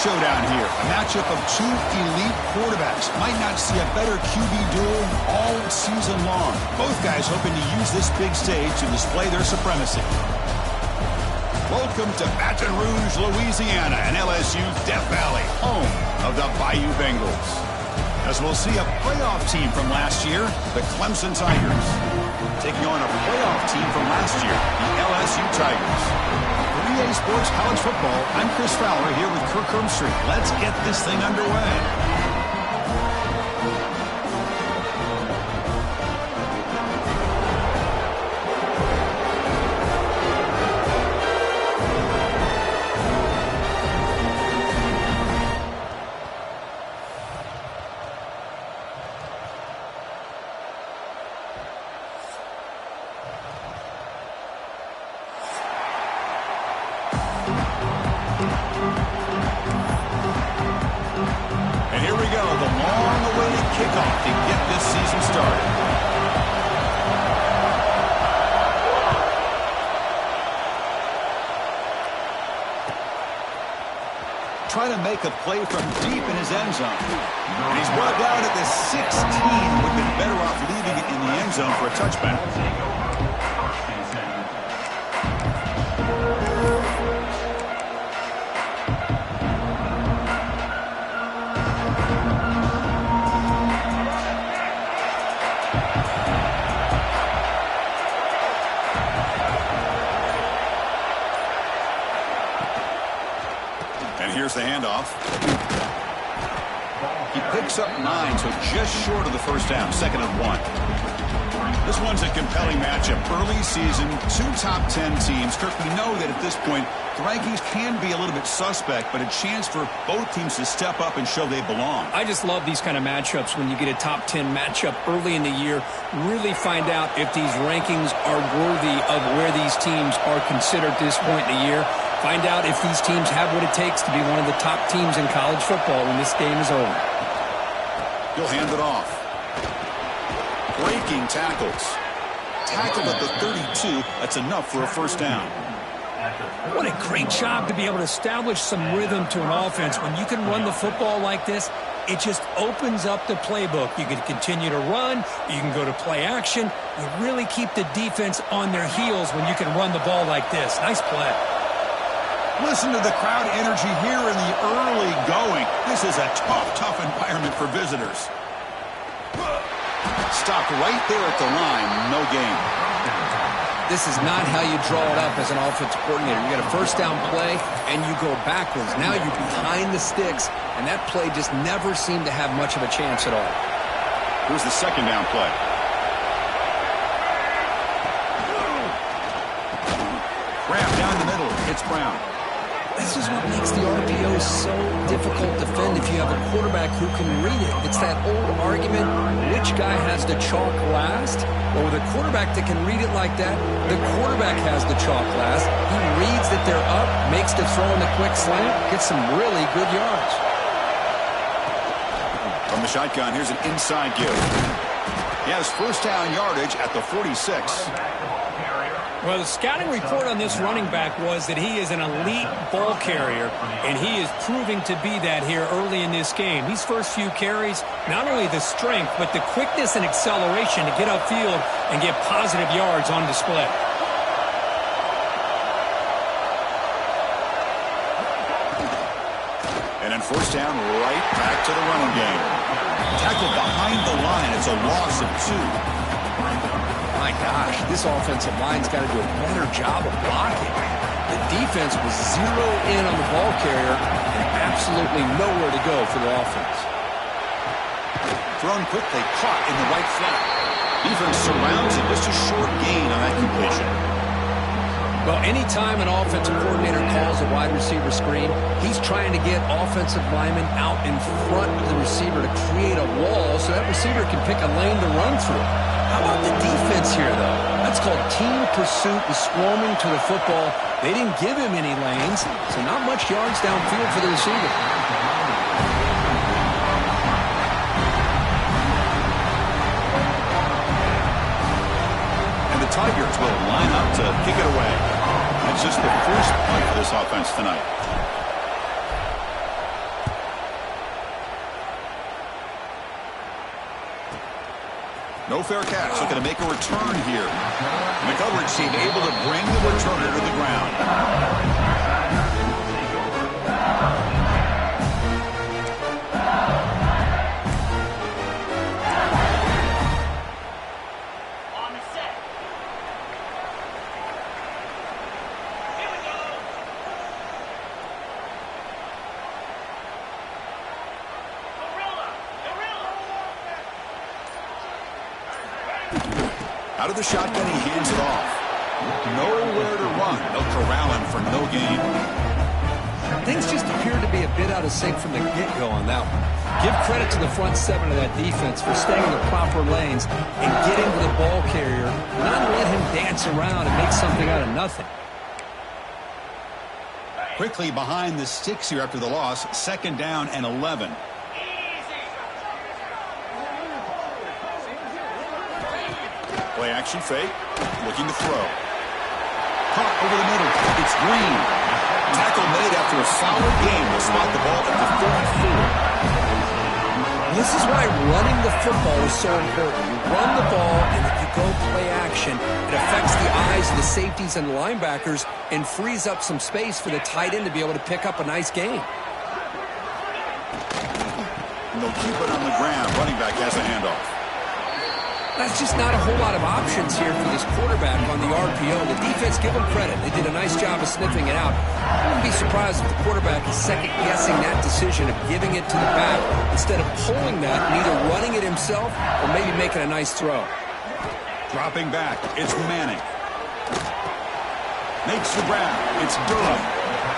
showdown here. A matchup of two elite quarterbacks. Might not see a better QB duel all season long. Both guys hoping to use this big stage to display their supremacy. Welcome to Baton Rouge, Louisiana, and LSU's Death Valley, home of the Bayou Bengals. As we'll see a playoff team from last year, the Clemson Tigers, taking on a playoff team from last year, the LSU Tigers. For EA Sports College Football, I'm Chris Fowler here with Kirk Herbstreit. Let's get this thing underway. Kickoff to get this season started. Trying to make a play from deep in his end zone. And he's brought down at the 16. Would have been better off leaving it in the end zone for a touchback. Here's the handoff. He picks up 9, so just short of the first down, 2nd and 1. This one's a compelling matchup. Early season, 2 top 10 teams. Kirk, we know that at this point, the rankings can be a little bit suspect, but a chance for both teams to step up and show they belong. I just love these kind of matchups when you get a top 10 matchup early in the year. Really find out if these rankings are worthy of where these teams are considered at this point in the year. Find out if these teams have what it takes to be one of the top teams in college football when this game is over. He'll hand it off. Breaking tackles. Tackled at the 32. That's enough for a first down. What a great job to be able to establish some rhythm to an offense. When you can run the football like this, it just opens up the playbook. You can continue to run. You can go to play action. You really keep the defense on their heels when you can run the ball like this. Nice play. Listen to the crowd energy here in the early going. This is a tough environment for visitors. Stopped right there at the line. No gain. This is not how you draw it up as an offensive coordinator. You get a first down play, and you go backwards. Now you're behind the sticks, and that play just never seemed to have much of a chance at all. Here's the 2nd down play. Wrap down the middle. It's Brown. This is what makes the RPO so difficult to defend if you have a quarterback who can read it. It's that old argument, which guy has the chalk last? Well, with a quarterback that can read it like that, the quarterback has the chalk last. He reads that they're up, makes the throw in the quick slant, gets some really good yards. From the shotgun, here's an inside give. He has first down yardage at the 46. Well, the scouting report on this running back was that he is an elite ball carrier, and he is proving to be that here early in this game. These first few carries, not only the strength, but the quickness and acceleration to get upfield and get positive yards on display. And then first down, right back to the running game. Tackled behind the line. It's a loss of 2. My gosh, this offensive line's got to do a better job of blocking. The defense was zeroed in on the ball carrier and absolutely nowhere to go for the offense. Thrown quickly, caught in the right flat. Defense surrounds it, just a short gain on that completion. Well, anytime an offensive coordinator calls a wide receiver screen, he's trying to get offensive linemen out in front of the receiver to create a wall so that receiver can pick a lane to run through. How about the defense here, though? That's called team pursuit and swarming to the football. They didn't give him any lanes, so not much yards downfield for the receiver. And the Tigers will line up to kick it away. That's just the first punt for this offense tonight. No fair catch. Looking to make a return here. And the coverage team able to bring the returner to the ground. Out of the shotgun, he hands it off. Nowhere to run. They'll corral him for no gain. Things just appeared to be a bit out of sync from the get-go on that one. Give credit to the front seven of that defense for staying in the proper lanes and getting to the ball carrier, not let him dance around and make something out of nothing. Quickly behind the sticks here after the loss. 2nd down and 11. Play action fake. Looking to throw. Caught over the middle. It's Green. Tackle made after a solid game. Will spot the ball at the 44. This is why running the football is so important. You run the ball, and if you go play action, it affects the eyes of the safeties and the linebackers and frees up some space for the tight end to be able to pick up a nice gain. And they'll keep it on the ground. Running back has a handoff. That's just not a whole lot of options here for this quarterback on the RPO. The defense, give them credit. They did a nice job of sniffing it out. I wouldn't be surprised if the quarterback is second-guessing that decision of giving it to the back instead of pulling that and either running it himself or maybe making a nice throw. Dropping back, it's Manning. Makes the grab. It's Durham.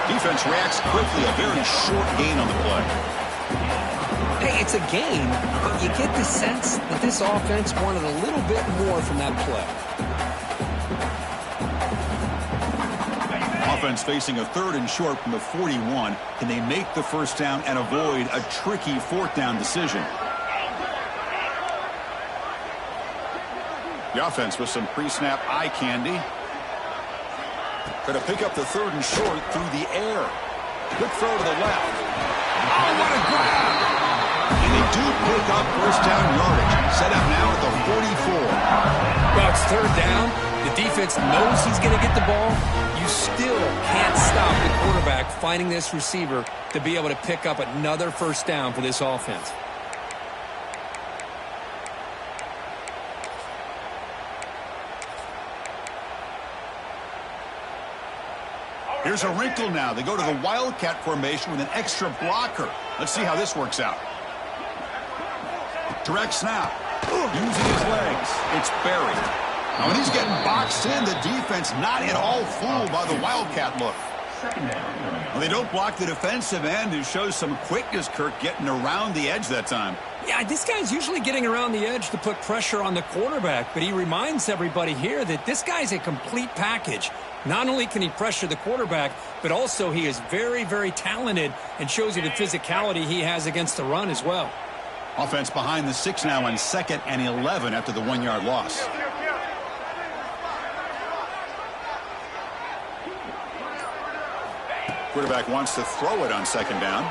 Defense reacts quickly. A very short gain on the play. Hey, it's a game, but you get the sense that this offense wanted a little bit more from that play. Offense facing a 3rd and short from the 41. Can they make the first down and avoid a tricky 4th down decision? The offense with some pre-snap eye candy. Going to pick up the 3rd and short through the air. Good throw to the left. Oh, what a grab! And they do pick up first down yardage. Set up now at the 44. Well, it's 3rd down. The defense knows he's going to get the ball. You still can't stop the quarterback finding this receiver to be able to pick up another first down for this offense. Here's a wrinkle now. They go to the Wildcat formation with an extra blocker. Let's see how this works out. Direct snap. Using his legs. It's Barry. Now when he's getting boxed in, the defense not at all fooled by the Wildcat look. Well, they don't block the defensive end, who shows some quickness, Kirk, getting around the edge that time. Yeah, this guy's usually getting around the edge to put pressure on the quarterback, but he reminds everybody here that this guy's a complete package. Not only can he pressure the quarterback, but also he is very, very talented and shows you the physicality he has against the run as well. Offense behind the 6 now on 2nd and 11 after the 1-yard loss. Quarterback wants to throw it on 2nd down.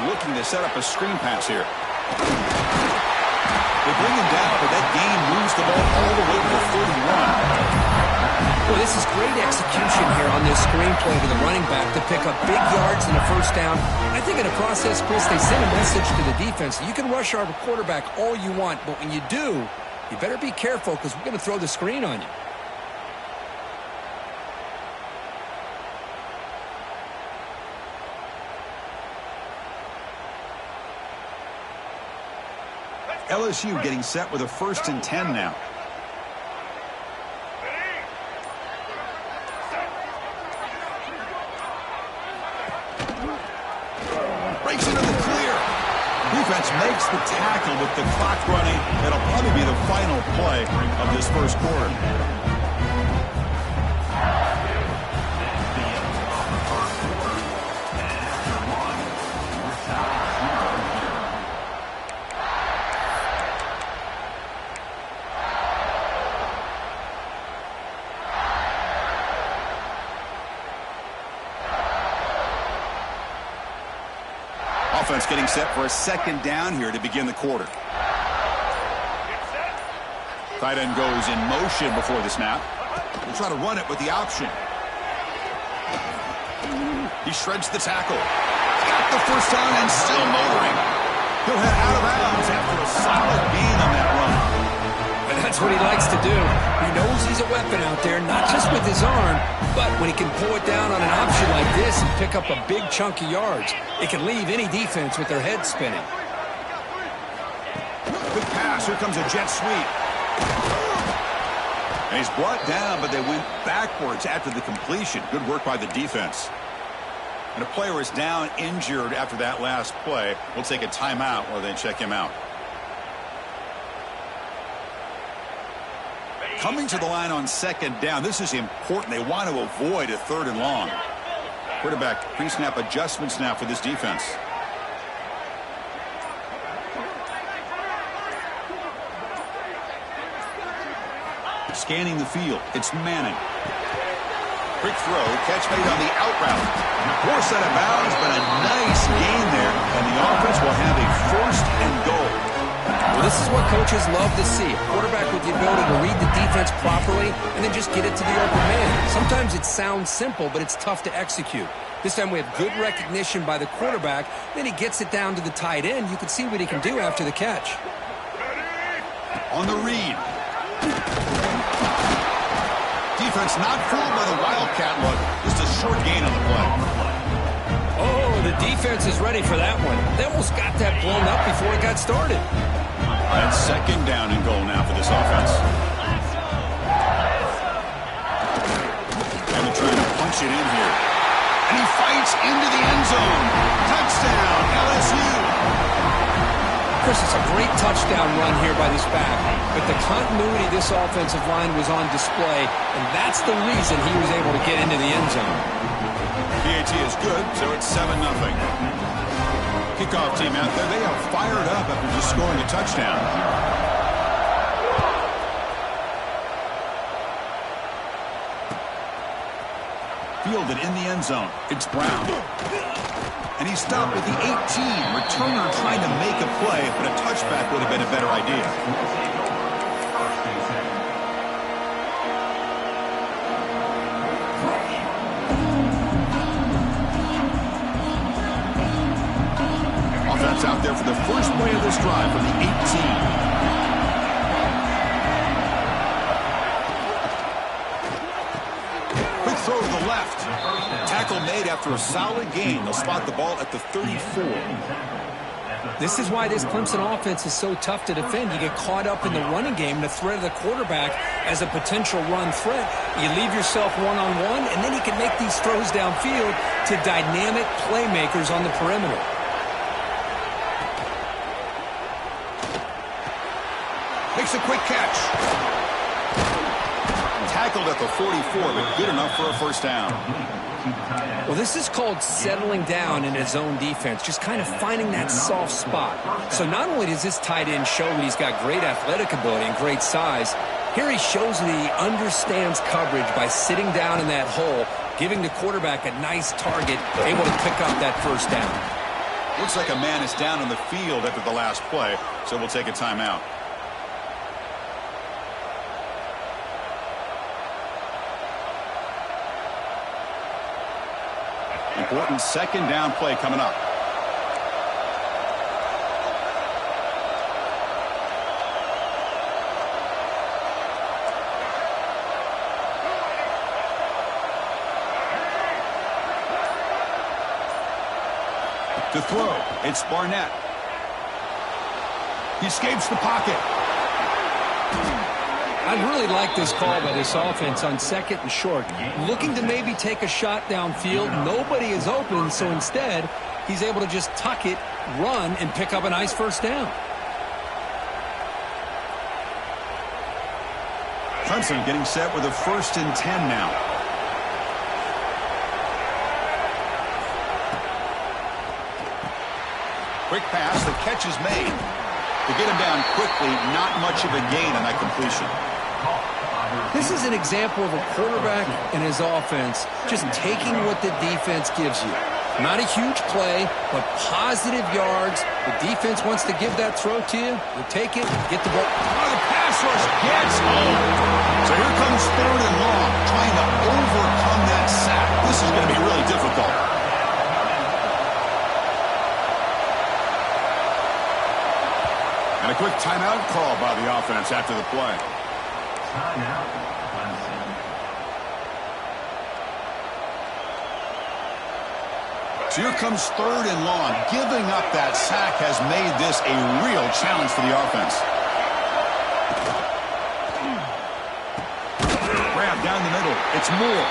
Looking to set up a screen pass here. They bring him down, but that gain moves the ball all the way to the 31. Well, this is great execution here on this screenplay to the running back to pick up big yards in the first down. I think in the process, Chris, they send a message to the defense. You can rush our quarterback all you want, but when you do, you better be careful because we're going to throw the screen on you. LSU getting set with a 1st and 10 now. Breaks into the clear. Defense makes the tackle with the clock running. That'll probably be the final play of this first quarter. Offense getting set for a 2nd down here to begin the quarter. Tight end goes in motion before the snap. We'll try to run it with the option. He shreds the tackle. Got the first down and still motoring. He'll head out of bounds after a solid gain on that run. And that's what he likes to do. He knows he's a weapon out there, not just with his arm, but when he can pull it down on an option like this and pick up a big chunk of yards, it can leave any defense with their head spinning. Good pass. Here comes a jet sweep. And he's brought down, but they went backwards after the completion. Good work by the defense. And a player is down injured after that last play. We'll take a timeout while they check him out. Coming to the line on second down. This is important. They want to avoid a 3rd and long. Quarterback pre-snap adjustments now for this defense. Scanning the field. It's Manning. Quick throw. Catch made on the out route. Forced out of bounds, but a nice gain there. And the offense will have a 1st and goal. Well, this is what coaches love to see. A quarterback with the ability to read the defense properly and then just get it to the open man. Sometimes it sounds simple, but it's tough to execute. This time we have good recognition by the quarterback. Then he gets it down to the tight end. You can see what he can do after the catch. On the read. Defense not fooled by the Wildcat look. Just a short gain on the play. Oh, the defense is ready for that one. They almost got that blown up before it got started. That's second down and goal now for this offense. And they're trying to punch it in here. And he fights into the end zone. Touchdown, LSU. Chris, it's a great touchdown run here by this back, but the continuity of this offensive line was on display, and that's the reason he was able to get into the end zone. PAT is good, so it's 7-0. Kickoff team out there, they are fired up after just scoring a touchdown. Fielded in the end zone. It's Brown. And he stopped at the 18. Returner trying to make a play, but a touchback would have been a better idea. Offense out there for the first play of this drive from the 18. Throw to the left. Tackle made after a solid gain. They'll spot the ball at the 34. This is why this Clemson offense is so tough to defend. You get caught up in the running game, the threat of the quarterback as a potential run threat. You leave yourself one-on-one, and then you can make these throws downfield to dynamic playmakers on the perimeter. Makes a quick catch. Tackled at the 44, but good enough for a first down. Well, this is called settling down in his own defense, just kind of finding that soft spot. So not only does this tight end show that he's got great athletic ability and great size, here he shows that he understands coverage by sitting down in that hole, giving the quarterback a nice target, able to pick up that first down. Looks like a man is down on the field after the last play, so we'll take a timeout. Important second down play coming up. To throw, it's Barnett. He escapes the pocket. I really like this call by this offense on second and short. Looking to maybe take a shot downfield. Nobody is open, so instead, he's able to just tuck it, run, and pick up a nice first down. Clemson getting set with a 1st and 10 now. Quick pass, the catch is made. To get him down quickly, not much of a gain on that completion. This is an example of a quarterback and his offense just taking what the defense gives you. Not a huge play, but positive yards. The defense wants to give that throw to you. You take it, get the ball. Oh, the pass pass rush gets home. So here comes 3rd and long, trying to overcome that sack. This is going to be really difficult. And a quick timeout call by the offense after the play. Timeout, Clemson. So here comes 3rd and long. Giving up that sack has made this a real challenge for the offense. Grab down the middle. It's Moore.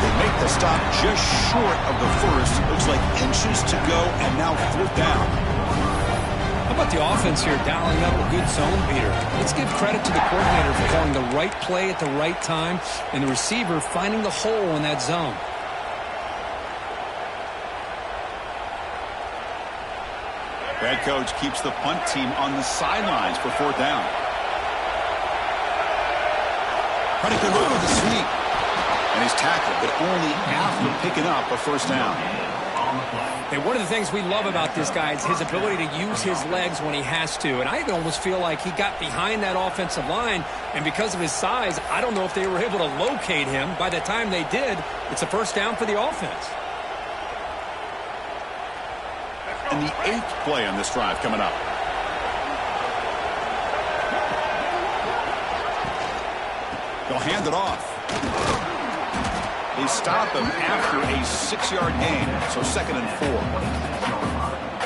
They make the stop just short of the first. Looks like inches to go, and now 4th down. How about the offense here dialing up a good zone beater? Let's give credit to the coordinator for calling the right play at the right time and the receiver finding the hole in that zone. The head coach keeps the punt team on the sidelines for 4th down. Pretty good move with the sweep. And he's tackled, but only after picking up a 1st down. And one of the things we love about this guy is his ability to use his legs when he has to. And I almost feel like he got behind that offensive line, and because of his size, I don't know if they were able to locate him. By the time they did, it's a 1st down for the offense. And the 8th play on this drive coming up. They'll hand it off. They stop him after a 6-yard gain, so 2nd and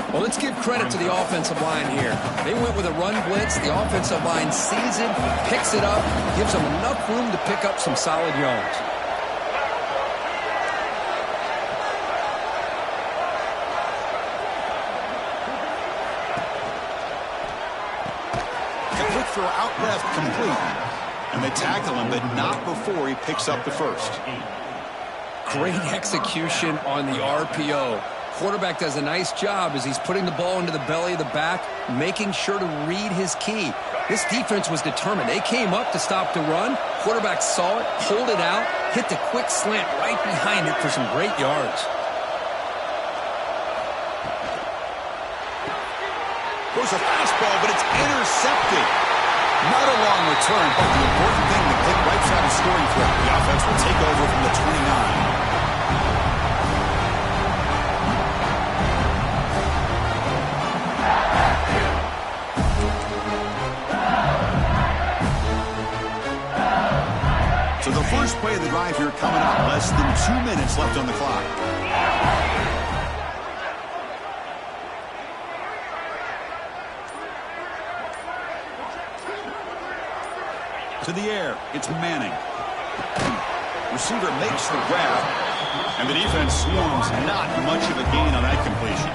4. Well, let's give credit to the offensive line here. They went with a run blitz. The offensive line sees it, picks it up, gives them enough room to pick up some solid yards. A quick throw out left, complete. And they tackle him, but not before he picks up the first. Great execution on the RPO. Quarterback does a nice job as he's putting the ball into the belly of the back, making sure to read his key. This defense was determined. They came up to stop the run. Quarterback saw it, pulled it out, hit the quick slant right behind it for some great yards. Goes a fastball, but it's intercepted. Not a long return, but the important thing to take right side of scoring threat. The offense will take over from the 29. So the first play of the drive here coming up. Less than 2 minutes left on the clock. To the air, it's Manning. Receiver makes the grab, and the defense swarms. Not much of a gain on that completion.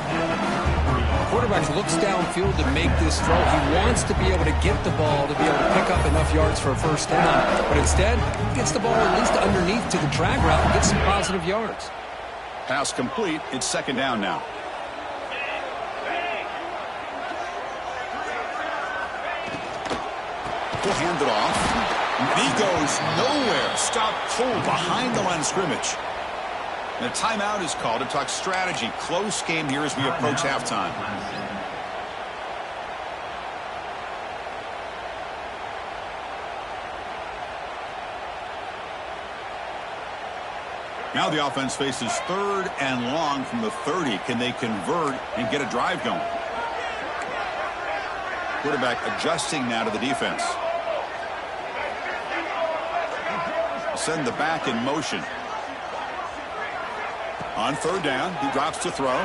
Quarterback looks downfield to make this throw. He wants to be able to get the ball to be able to pick up enough yards for a 1st down. But instead, he gets the ball at least underneath to the drag route and gets some positive yards. Pass complete. It's 2nd down now. He'll hand it off. And he goes nowhere. Stop cold behind the line of scrimmage. And a timeout is called to talk strategy. Close game here as we approach halftime. Now the offense faces 3rd and long from the 30. Can they convert and get a drive going? Quarterback adjusting now to the defense. Send the back in motion. On 3rd down, he drops to throw.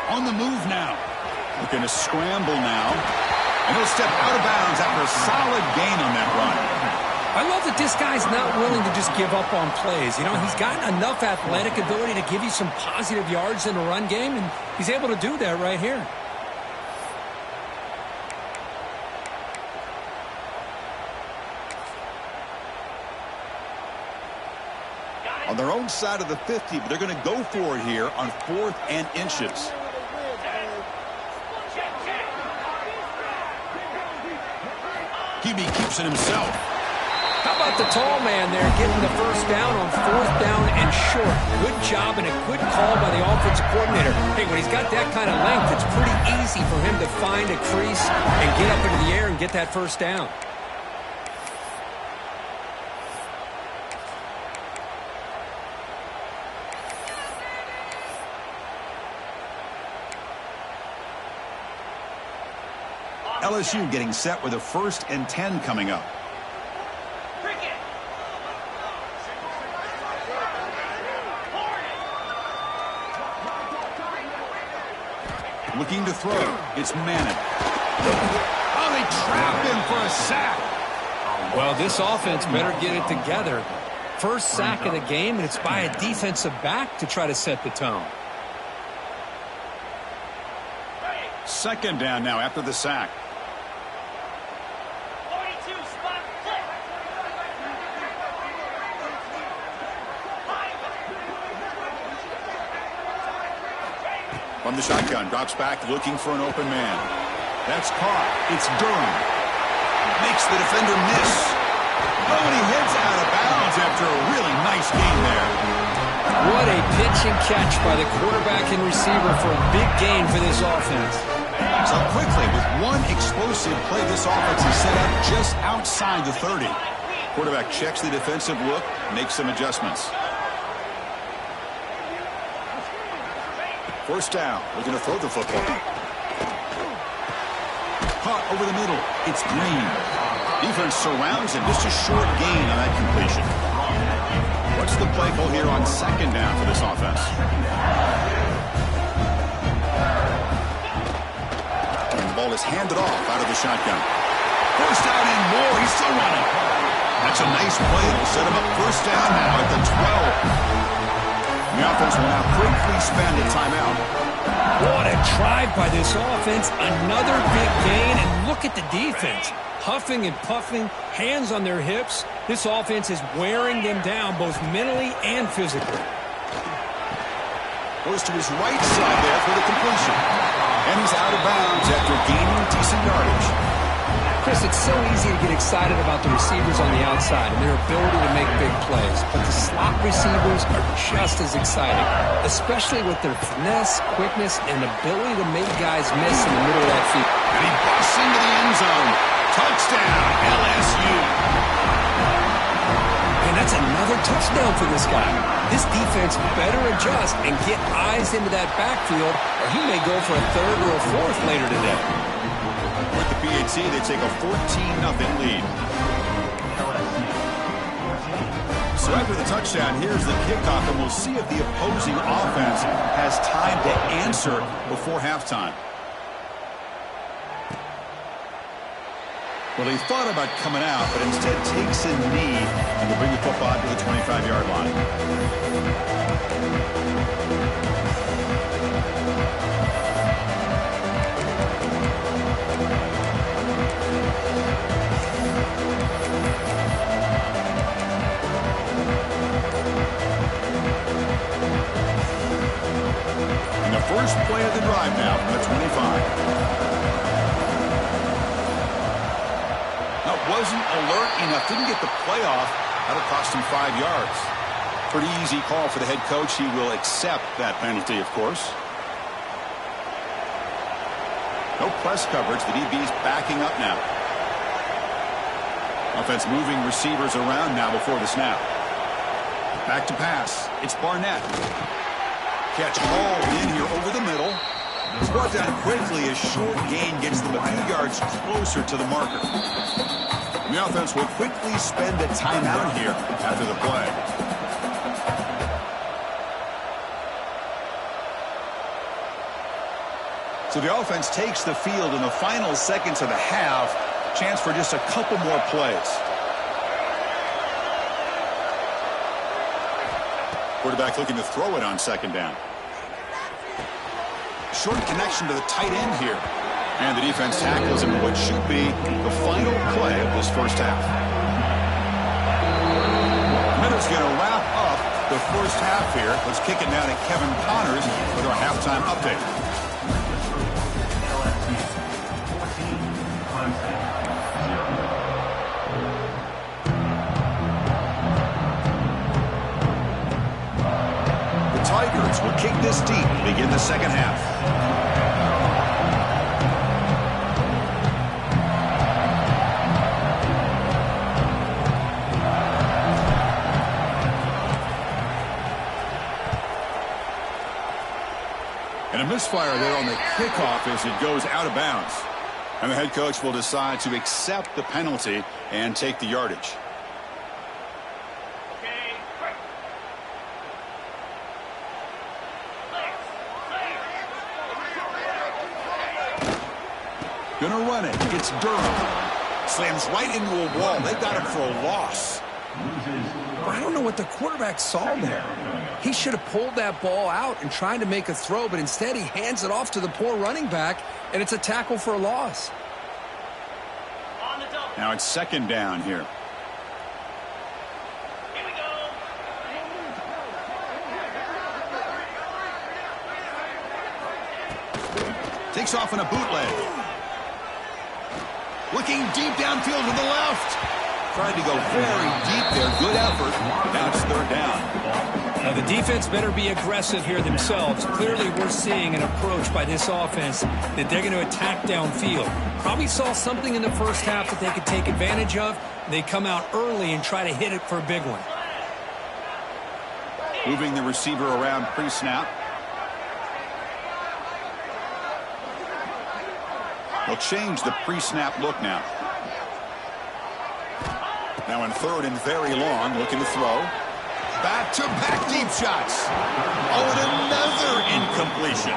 On the move now. Looking to scramble now. And he'll step out of bounds after a solid gain on that run. I love that this guy's not willing to just give up on plays. You know, he's got enough athletic ability to give you some positive yards in the run game, and he's able to do that right here. On their own side of the 50, but they're going to go for it here on 4th and inches. QB keeps it himself. How about the tall man there getting the 1st down on 4th down and short? Good job and a good call by the offensive coordinator. Hey, when he's got that kind of length, it's pretty easy for him to find a crease and get up into the air and get that 1st down. LSU getting set with a 1st and 10 coming up. Looking to throw. It's Manning. Oh, they trap him for a sack. Well, this offense better get it together. First sack of the game, and it's by a defensive back to try to set the tone. 2nd down now after the sack. From the shotgun, drops back looking for an open man. That's caught. It's Durham. Makes the defender miss. Oh, and he heads out of bounds after a really nice game there. What a pitch and catch by the quarterback and receiver for a big gain for this offense. So quickly, with one explosive play, this offense is set up just outside the 30. Quarterback checks the defensive look, makes some adjustments. 1st down, looking to throw the football. Caught over the middle. It's Green. Defense surrounds him. Just a short gain on that completion. What's the play call here on 2nd down for this offense? And the ball is handed off out of the shotgun. 1st down and more. He's still running. That's a nice play. It'll set him up 1st down now at the 12. The offense will now quickly spend a timeout. What a drive by this offense. Another big gain, and look at the defense. Huffing and puffing, hands on their hips. This offense is wearing them down both mentally and physically. Goes to his right side there for the completion. And he's out of bounds after gaining decent yardage. Chris, it's so easy to get excited about the receivers on the outside and their ability to make big plays, but the slot receivers are just as exciting, especially with their finesse, quickness, and ability to make guys miss in the middle of that field. And he busts into the end zone. Touchdown, LSU. And that's another touchdown for this guy. This defense better adjust and get eyes into that backfield, or he may go for a 3rd or a 4th later today. With the PAT, they take a 14-0 lead. So after the touchdown, here's the kickoff, and we'll see if the opposing offense has time to answer before halftime. Well, he thought about coming out, but instead takes a knee and will bring the football to the 25-yard line. First play of the drive now from the 25. That wasn't alert enough. Didn't get the play off. That'll cost him 5 yards. Pretty easy call for the head coach. He will accept that penalty, of course. No press coverage. The DB's backing up now. Offense moving receivers around now before the snap. Back to pass. It's Barnett. Catch hauled in here over the middle. It's brought down quickly. A short gain gets them a few yards closer to the marker. And the offense will quickly spend a timeout here after the play. So the offense takes the field in the final seconds of the half. Chance for just a couple more plays. Quarterback looking to throw it on 2nd down. Short connection to the tight end here. And the defense tackles him in what should be the final play of this first half. Minutes going to wrap up the first half here. Let's kick it now to Kevin Connors with our halftime update. LSU 14, Clemson 0. The Tigers will kick this deep to begin the second half. And a misfire there on the kickoff as it goes out of bounds. And the head coach will decide to accept the penalty and take the yardage. Gonna run it. It's Durham. Slams right into a wall. They got him for a loss. I don't know what the quarterback saw there. He should have pulled that ball out and tried to make a throw, but instead he hands it off to the poor running back, and it's a tackle for a loss. Now it's second down here. Here we go. Takes off in a bootleg. Looking deep downfield to the left. Trying to go very deep there. Good effort. Now it's third down. Now the defense better be aggressive here themselves. Clearly we're seeing an approach by this offense that they're going to attack downfield. Probably saw something in the first half that they could take advantage of. They come out early and try to hit it for a big one. Moving the receiver around pre-snap. They'll change the pre-snap look now. Now in third and very long, looking to throw. Back-to-back deep shots. Oh, and another incompletion.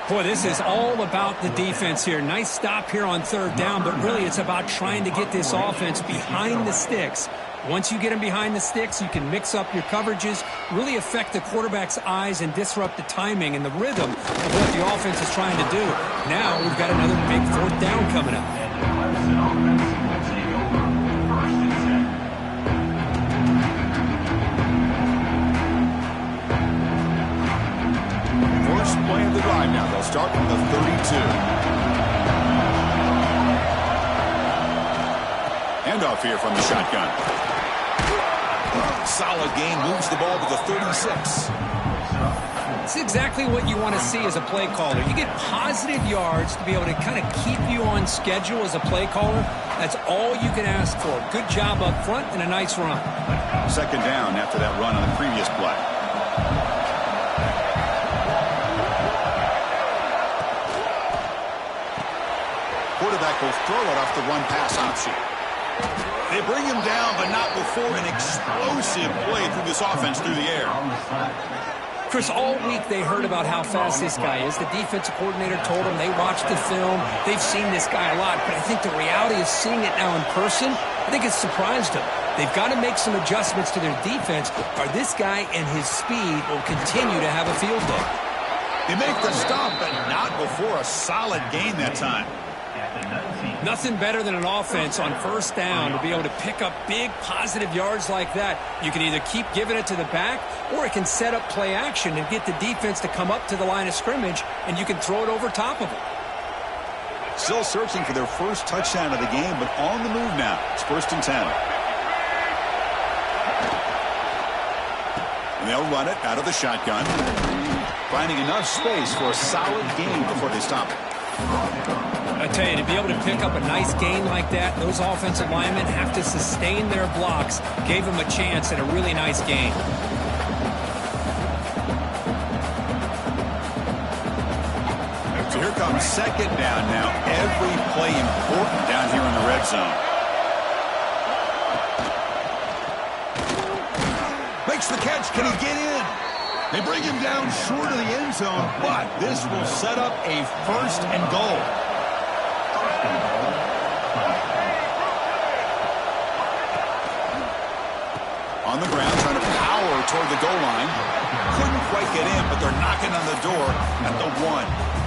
Boy, this is all about the defense here. Nice stop here on third down, but really it's about trying to get this offense behind the sticks. Once you get them behind the sticks, you can mix up your coverages, really affect the quarterback's eyes and disrupt the timing and the rhythm of what the offense is trying to do. Now we've got another big fourth down coming up. First play of the drive now. They'll start from the 32. Handoff here from the shotgun. Solid gain, moves the ball to the 36. It's exactly what you want to see as a play caller. You get positive yards to be able to kind of keep you on schedule as a play caller. That's all you can ask for. Good job up front and a nice run. Second down after that run on the previous play. Quarterback will throw it off the run-pass option. They bring him down, but not before an explosive play through this offense through the air. Chris, all week they heard about how fast this guy is. The defensive coordinator told them they watched the film. They've seen this guy a lot, but I think the reality is seeing it now in person, I think it's surprised them. They've got to make some adjustments to their defense, or this guy and his speed will continue to have a field day. They make the stop, but not before a solid gain that time. Nothing better than an offense on first down to be able to pick up big positive yards like that. You can either keep giving it to the back, or it can set up play action and get the defense to come up to the line of scrimmage, and you can throw it over top of it. Still searching for their first touchdown of the game, but on the move now. It's first and 10. And they'll run it out of the shotgun. Finding enough space for a solid gain before they stop it. I tell you, to be able to pick up a nice gain like that, those offensive linemen have to sustain their blocks. Gave them a chance at a really nice gain. So here comes second down now. Every play important down here in the red zone. Makes the catch. Can he get in? They bring him down short of the end zone, but this will set up a first and goal. On the ground, trying to power toward the goal line. Couldn't quite get in, but they're knocking on the door at the 1.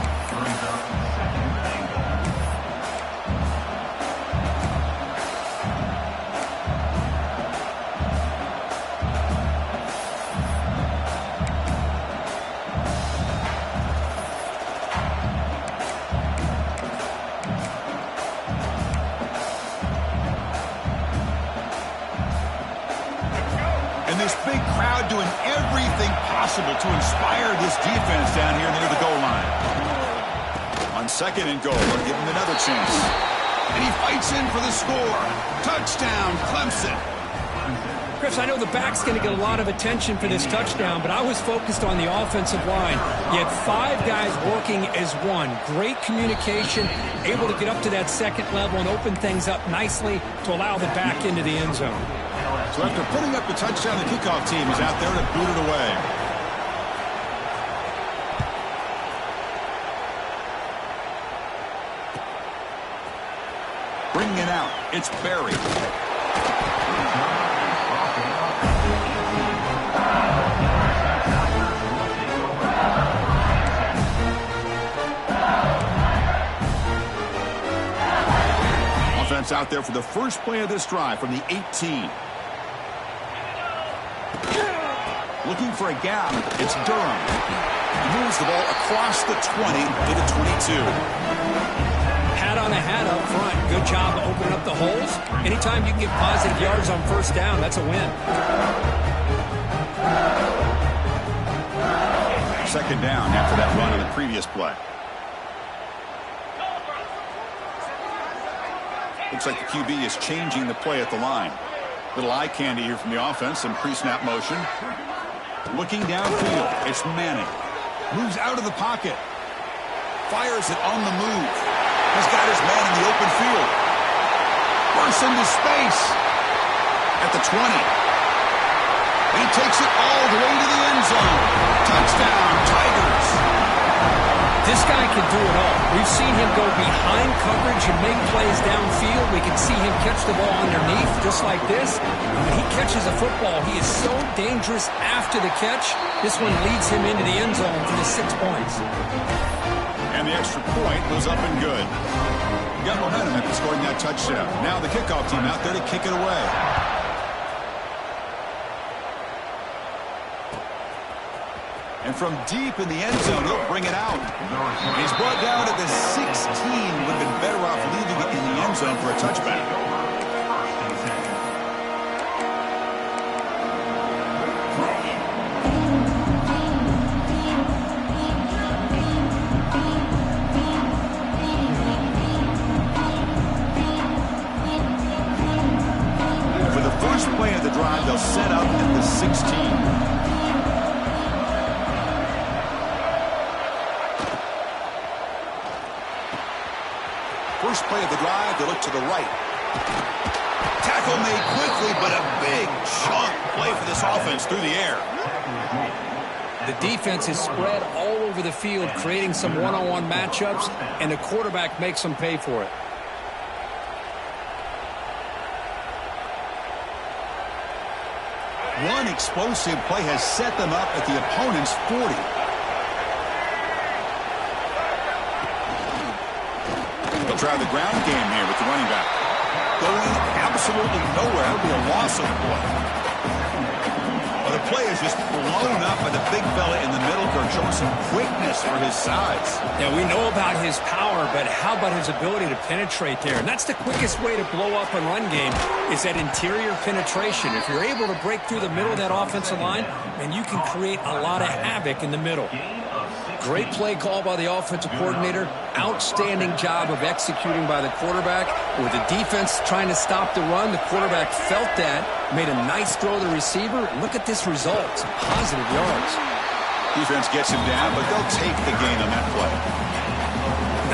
And this big crowd doing everything possible to inspire this defense down here near the goal line. On second and goal, they'll give him another chance. And he fights in for the score. Touchdown, Clemson. Chris, I know the back's going to get a lot of attention for this touchdown, but I was focused on the offensive line. You had 5 guys working as one. Great communication, able to get up to that second level and open things up nicely to allow the back into the end zone. So after putting up the touchdown, the kickoff team is out there to boot it away. Bringing it out, it's Barry. Offense out there for the first play of this drive from the 18. Looking for a gap, it's Durham. He moves the ball across the 20 to the 22. Hat on a hat up front. Good job opening up the holes. Anytime you can get positive yards on first down, that's a win. Second down after that run on the previous play. Looks like the QB is changing the play at the line. Little eye candy here from the offense and pre-snap motion. Looking downfield, it's Manning. Moves out of the pocket. Fires it on the move. He's got his man in the open field. Bursts into space. At the 20. He takes it all the way to the end zone. Touchdown, Tigers. This guy can do it all. We've seen him go behind coverage and make plays downfield. We can see him catch the ball underneath just like this. And when he catches a football, he is so dangerous after the catch. This one leads him into the end zone for the 6 points. And the extra point was up and good. He got momentum after scoring that touchdown. Now the kickoff team out there to kick it away. And from deep in the end zone, he'll bring it out. He's brought down at the 16. Would have been better off leaving it in the end zone for a touchback. For the first play of the drive, they'll set up at the 16. First play of the drive, they look to the right. Tackle made quickly, but a big chunk play for this offense through the air. The defense is spread all over the field, creating some one-on-one matchups, and the quarterback makes them pay for it. One explosive play has set them up at the opponent's 40. They'll try the ground game here with the running back. Going absolutely nowhere. That would be a loss of play. Well, the play is just blown up by the big fella in the middle. They're showing some quickness for his size. Yeah, we know about his power, but how about his ability to penetrate there? And that's the quickest way to blow up a run game is that interior penetration. If you're able to break through the middle of that offensive line, then you can create a lot of havoc in the middle. Great play call by the offensive coordinator. Outstanding job of executing by the quarterback. With the defense trying to stop the run, the quarterback felt that, made a nice throw to the receiver. Look at this result. Some positive yards. Defense gets him down, but they'll take the gain on that play.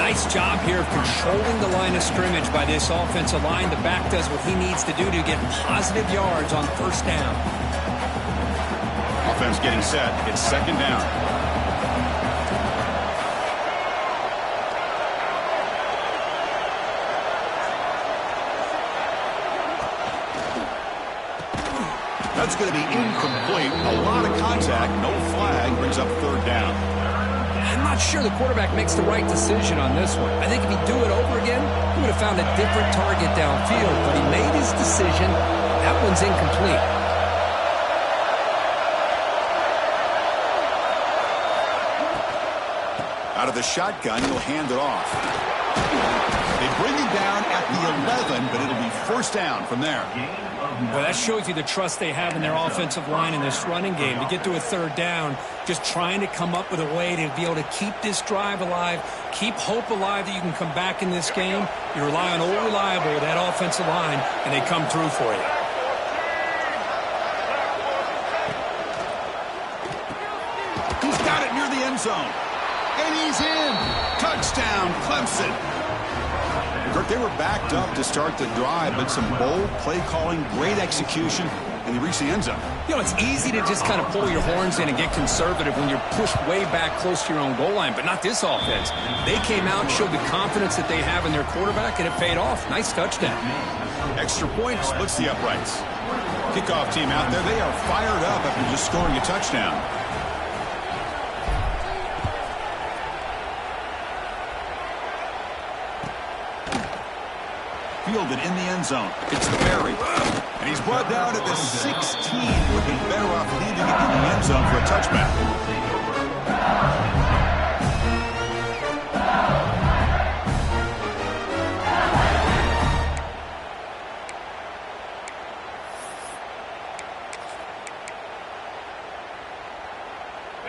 Nice job here of controlling the line of scrimmage by this offensive line. The back does what he needs to do to get positive yards on first down. Offense getting set. It's second down. That's going to be incomplete. A lot of contact. No flag. Brings up third down. I'm not sure the quarterback makes the right decision on this one. I think if he'd do it over again, he would have found a different target downfield. But he made his decision. That one's incomplete. Out of the shotgun, he'll hand it off. They bring him down at the 11, but it'll be first down from there. Well, that shows you the trust they have in their offensive line in this running game. To get to a third down, just trying to come up with a way to be able to keep this drive alive, keep hope alive that you can come back in this game. You rely on old reliable, that offensive line, and they come through for you. right near the end zone. And he's in. Touchdown, Clemson. Kirk, they were backed up to start the drive, but some bold play calling, great execution, and they reached the end zone. You know, it's easy to just kind of pull your horns in and get conservative when you're pushed way back close to your own goal line, but not this offense. They came out, showed the confidence that they have in their quarterback, and it paid off. Nice touchdown. Extra point splits the uprights. Kickoff team out there, they are fired up after just scoring a touchdown. Fielded in the end zone. It's Berry. And he's brought down at the 16. Looking better off leaving it in the end zone for a touchback.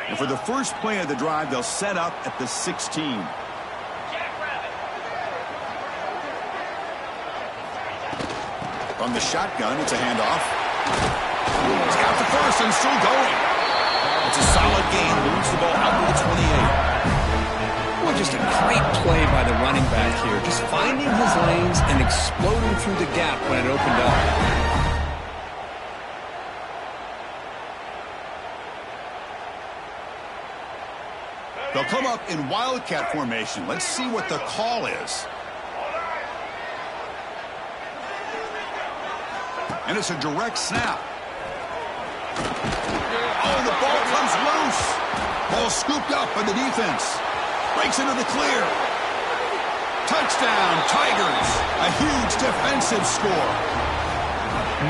And for the first play of the drive, they'll set up at the 16. From the shotgun, it's a handoff. He's got the first and still going. It's a solid gain. Moves the ball out to the 28. Well, just a great play by the running back here. Just finding his lanes and exploding through the gap when it opened up. They'll come up in wildcat formation. Let's see what the call is. And it's a direct snap. Oh, the ball comes loose. Ball scooped up by the defense. Breaks into the clear. Touchdown, Tigers. A huge defensive score.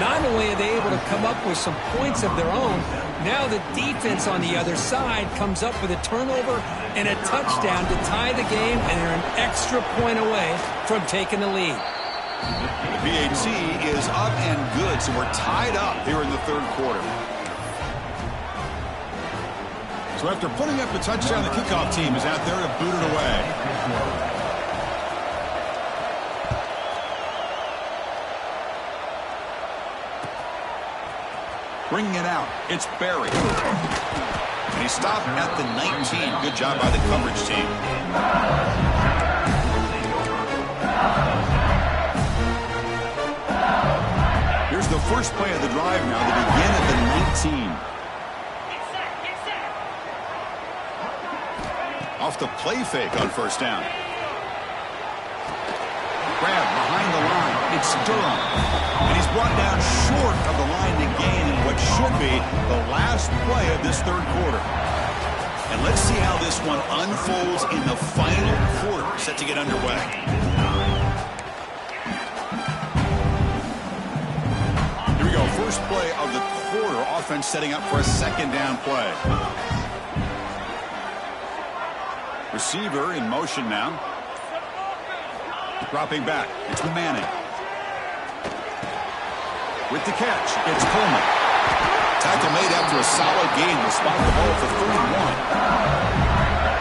Not only are they able to come up with some points of their own, now the defense on the other side comes up with a turnover and a touchdown to tie the game, and they're an extra point away from taking the lead. The PAT is up and good, so we're tied up here in the third quarter. So after putting up the touchdown, the kickoff team is out there to boot it away. Bringing it out, it's Berry. And he stopped at the 19. Good job by the coverage team. Here's the first play of the drive now. They begin at the 19. Off the play fake on first down. Grab behind the line. It's Durham. And he's brought down short of the line to gain in what should be the last play of this third quarter. And let's see how this one unfolds in the final quarter, set to get underway. Here we go. First play of the quarter. Offense setting up for a second down play. Receiver in motion now. Dropping back. It's Manning. With the catch, it's Coleman. Tackle made after a solid gain. Will spot the ball for 31.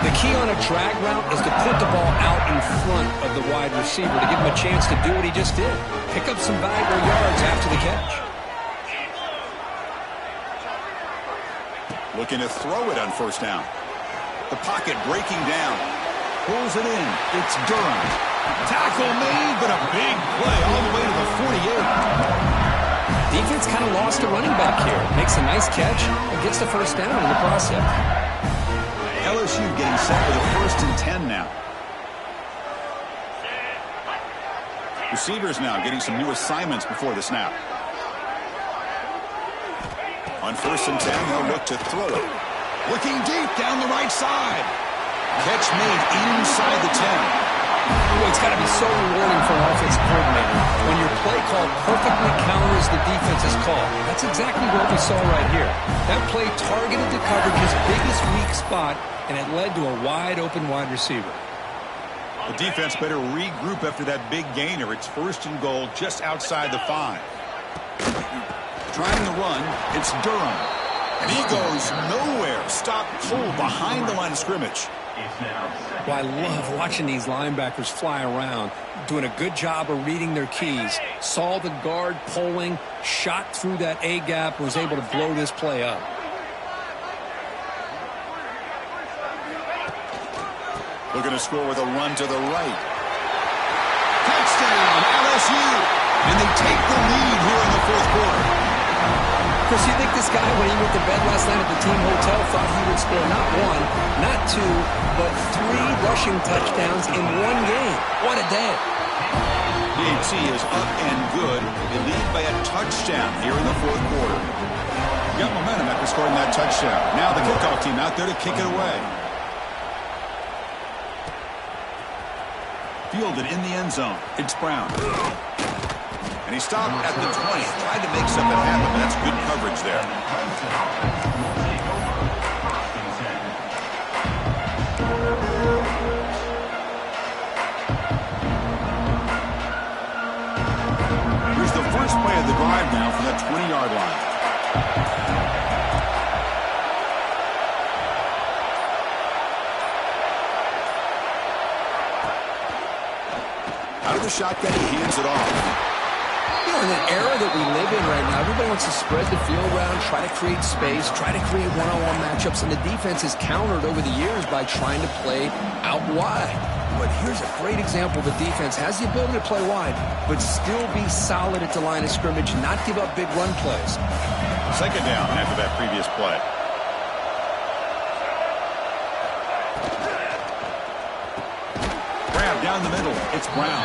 The key on a drag route is to put the ball out in front of the wide receiver to give him a chance to do what he just did. Pick up some valuable yards after the catch. Looking to throw it on first down. The pocket breaking down. Pulls it in. It's Durham. Tackle made, but a big play all the way to the 48. Defense kind of lost a running back here. Makes a nice catch and gets the first down in the process. LSU getting set for the 1st and 10 now. Receivers now getting some new assignments before the snap. On 1st and 10, they'll look to throw it. Looking deep down the right side. Catch made inside the 10. Well, it's got to be so rewarding for an offensive coordinator when your play call perfectly counters the defense's call. That's exactly what we saw right here. That play targeted the coverage's biggest weak spot, and it led to a wide-open wide receiver. The defense better regroup after that big gainer. It's 1st and goal just outside the 5. Trying to run, it's Durham. And he goes nowhere. Stop cold behind the line of scrimmage. Well, I love watching these linebackers fly around, doing a good job of reading their keys. Saw the guard pulling, shot through that A-gap, was able to blow this play up. Looking to score with a run to the right. Touchdown, LSU. And they take the lead here in the fourth quarter. Chris, you think this guy, when he went to bed last night at the team hotel, thought he would score not one, not two, but 3 rushing touchdowns in one game? What a day. DHC is up and good. They lead by a touchdown here in the fourth quarter. Got momentum after scoring that touchdown. Now the kickoff team out there to kick it away. Fielded in the end zone. It's Brown. And he stopped at the 20. Tried to make something happen, but that's good coverage there. Here's the first play of the drive now from the 20-yard line. Out of the shotgun, he hands it off. You know, in the era that we live in right now, everybody wants to spread the field around, try to create space, try to create one-on-one matchups, and the defense is countered over the years by trying to play out wide. But here's a great example. The defense has the ability to play wide, but still be solid at the line of scrimmage, not give up big run plays. Second down after that previous play. Grab down the middle. It's Brown.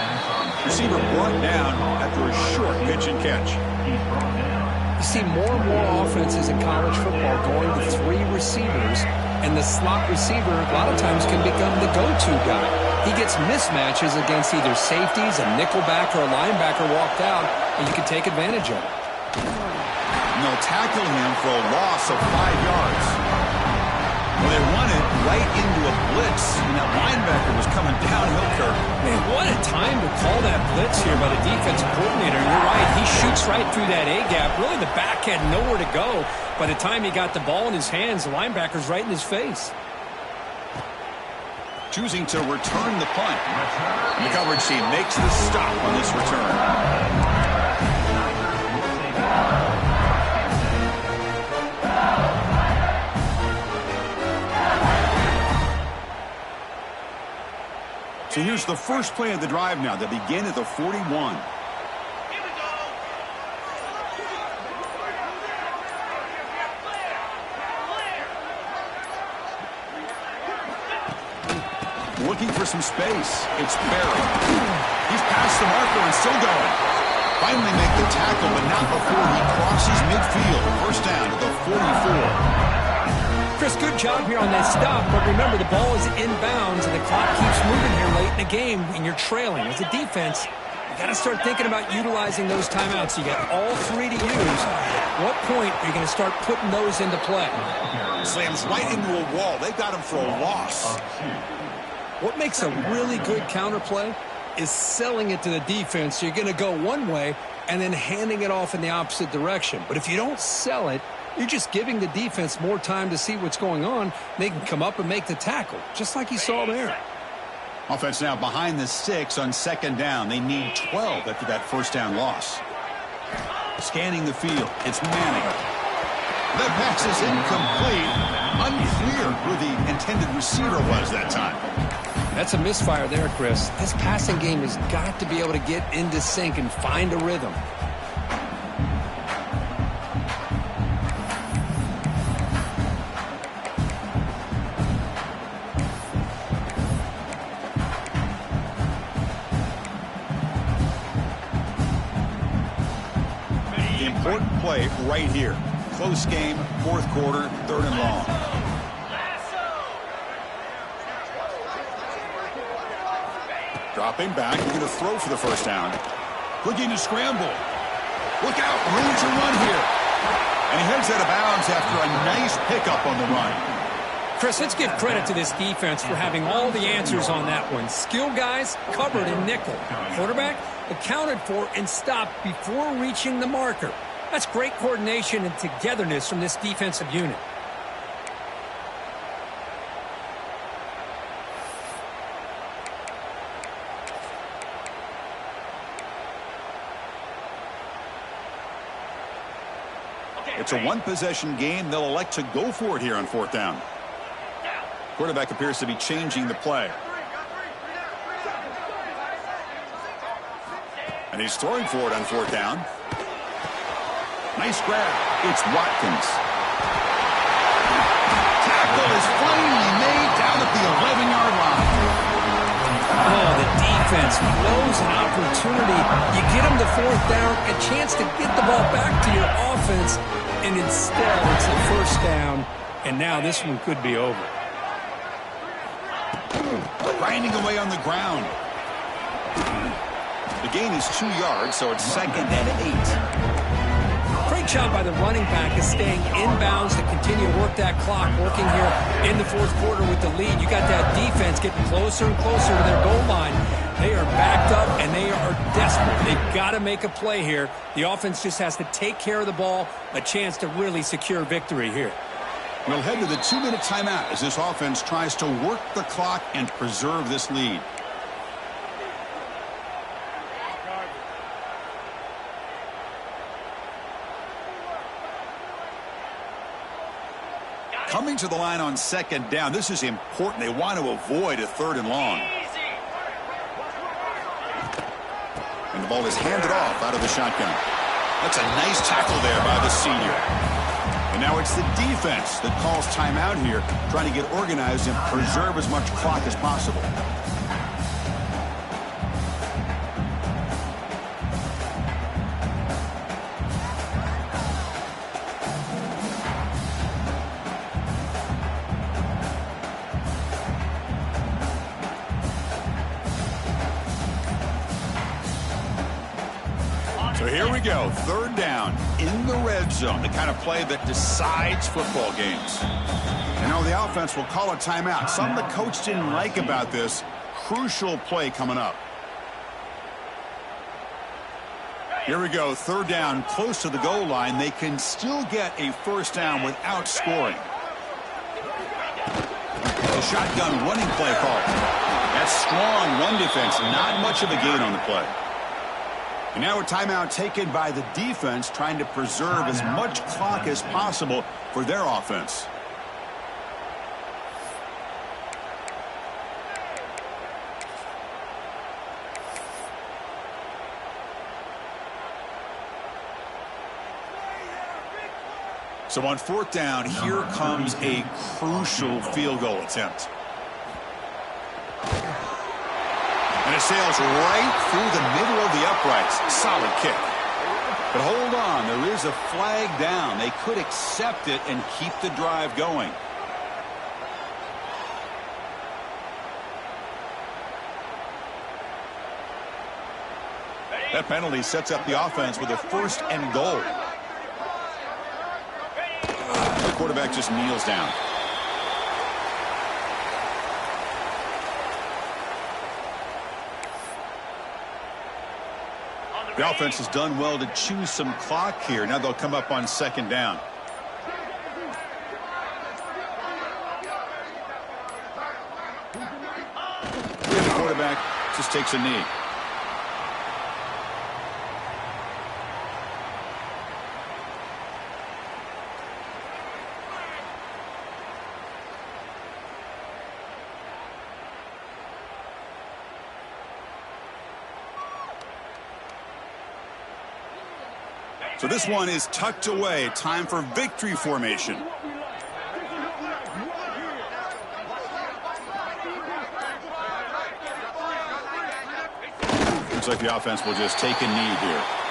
Receiver brought down after a short pitch and catch. You see more and more offenses in college football going to 3 receivers, and the slot receiver a lot of times can become the go-to guy. He gets mismatches against either safeties, a nickelback, or a linebacker walked out, and you can take advantage of it. And they'll tackle him for a loss of 5 yards. Well, they run it right into a blitz, and that linebacker was coming downhill curve. Man, what a time to call that blitz here by the defensive coordinator. You're right, he shoots right through that A-gap. Really, the back had nowhere to go. By the time he got the ball in his hands, the linebacker's right in his face. Choosing to return the punt. And the coverage team makes the stop on this return. So here's the first play of the drive now that begin at the 41. Looking for some space. It's Barry. He's past the marker and still going. Finally make the tackle, but not before he crosses midfield. First down to the 44. Chris, good job here on that stop, but remember, the ball is inbounds, and the clock keeps moving here late in the game, and you're trailing. As a defense, you got to start thinking about utilizing those timeouts. You got all 3 to use. What point are you going to start putting those into play? Slams right into a wall. They got him for a loss. What makes a really good counterplay is selling it to the defense. So you're going to go one way and then handing it off in the opposite direction. But if you don't sell it, you're just giving the defense more time to see what's going on. They can come up and make the tackle, just like you saw there. Offense now behind the 6 on second down. They need 12 after that first down loss. Scanning the field. It's Manning. That pass is incomplete. Unclear who the intended receiver was that time. That's a misfire there, Chris. This passing game has got to be able to get into sync and find a rhythm. Important play right here. Close game, fourth quarter, 3rd and long. Dropping back, he's going to throw for the first down. Looking to scramble. Look out, room to run here. And he heads out of bounds after a nice pickup on the run. Chris, let's give credit to this defense for having all the answers on that one. Skill guys covered in nickel. Quarterback accounted for and stopped before reaching the marker. That's great coordination and togetherness from this defensive unit. It's a one-possession game. They'll elect to go for it here on 4th down. Quarterback appears to be changing the play. And he's throwing for it on 4th down. Nice grab. It's Watkins. Tackle is finally made down at the 11-yard line. Oh, the defense blows an opportunity. You get them to 4th down, a chance to get the ball back to your offense, and instead it's a 1st down, and now this one could be over. Grinding away on the ground. The gain is 2 yards, so it's 2nd and 8. Great job by the running back is staying inbounds to continue to work that clock, working here in the 4th quarter with the lead. You got that defense getting closer and closer to their goal line. They are backed up, and they are desperate. They've got to make a play here. The offense just has to take care of the ball, a chance to really secure victory here. We'll head to the 2-minute timeout as this offense tries to work the clock and preserve this lead. Coming to the line on 2nd down. This is important. They want to avoid a 3rd and long. And the ball is handed off out of the shotgun. That's a nice tackle there by the senior. And now it's the defense that calls timeout here, trying to get organized and preserve as much clock as possible. So here we go, 3rd down in the red zone, the kind of play that decides football games. And now the offense will call a timeout. Something the coach didn't like about this. Crucial play coming up. Here we go, 3rd down, close to the goal line. They can still get a 1st down without scoring. The shotgun running play call. That's strong run defense, not much of a gain on the play. And now a timeout taken by the defense, trying to preserve as much clock as possible for their offense. So on 4th down, here comes a crucial field goal attempt. And it sails right through the middle of the uprights. Solid kick. But hold on, there is a flag down. They could accept it and keep the drive going. That penalty sets up the offense with a 1st and goal. The quarterback just kneels down. The offense has done well to choose some clock here. Now they'll come up on 2nd down. The quarterback just takes a knee. So this one is tucked away. Time for victory formation. Looks like the offense will just take a knee here.